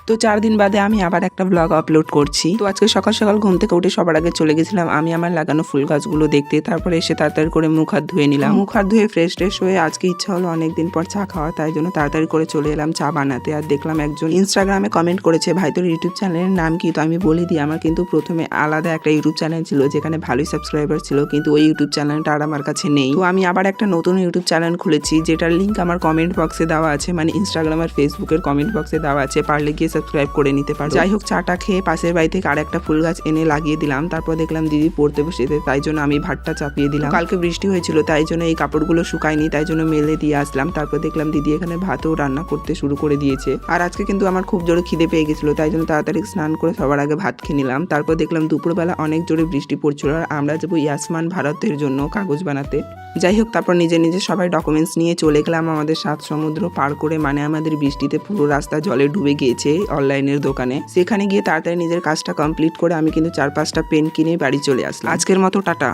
তো 4 দিন বাদে আমি আবার একটা ব্লগ আপলোড করছি। তো আজকে সকাল সকাল ঘুম থেকে উঠে সবার আগে চলে গেছিলাম আমি আমার লাগানো ফুল গাছগুলো দেখতে। তারপরে এসে তাড়াতাড়ি করে মুখ হাত ধুয়ে নিলাম। মুখ হাত ধুয়ে ফ্রেশ হয়ে আজকে ইচ্ছা হলো অনেকদিন পর চা খাওয়া, তাই জন্য তাড়াতাড়ি করে চলে এলাম চা বানাতে। আর দেখলাম একজন ইনস্টাগ্রামে কমেন্ট করেছে, ভাই তোর ইউটিউব চ্যানেলের নাম কি? তো আমি বলে দিই, আমার কিন্তু প্রথমে আলাদা একটা ইউটিউব চ্যানেল ছিল যেখানে ভালোই সাবস্ক্রাইবার ছিল, কিন্তু ওই ইউটিউব চ্যানেলটা আর আমার কাছে নেই। তো আমি আবার একটা নতুন ইউটিউব চ্যানেল খুলেছি যেটার লিঙ্ক আমার কমেন্ট বক্সে দেওয়া আছে, মানে ইনস্টাগ্রাম আর ফেসবুকের কমেন্ট বক্সে দেওয়া আছে, পারলে গিয়ে সাবস্ক্রাইব করে নিতে পারো। যাই হোক, চাটা খেয়ে পাশের বাড়ি থেকে আর একটা ফুল গাছ এনে লাগিয়ে দিলাম। তারপর দেখলাম দিদি পড়তে বসেছে, তাই জন্য আমি ভাতটা চাপিয়ে দিলাম। কালকে বৃষ্টি হয়েছিল তাই জন্য এই কাপড়গুলো শুকায়নি, তাই জন্য মেলে দিয়ে আসলাম। তারপর দেখলাম দিদি এখানে ভাতও রান্না করতে শুরু করে দিয়েছে। আর আজকে কিন্তু আমার খুব জোরে খিদে পেয়ে গেছিল, তাই জন্য তাড়াতাড়ি স্নান করে সবার আগে ভাত খেয়ে নিলাম। তারপর দেখলাম দুপুরবেলা অনেক জোরে বৃষ্টি পড়ছিল আর আমরা যাবো ইয়াসমান ভারতের জন্য কাগজ বানাতে। যাই হোক, তারপর নিজে নিজে সবাই ডকুমেন্টস নিয়ে চলে গেলাম আমাদের 7 সমুদ্র পার করে, মানে আমাদের বৃষ্টিতে পুরো রাস্তা জলে ডুবে গিয়েছে অনলাইনের দোকানে। সেখানে গিয়ে তাড়াতাড়ি নিজের কাজটা কমপ্লিট করে আমি কিন্তু 4-5টা পেন কিনে বাড়ি চলে আসলাম। আজকের মতো টাটা।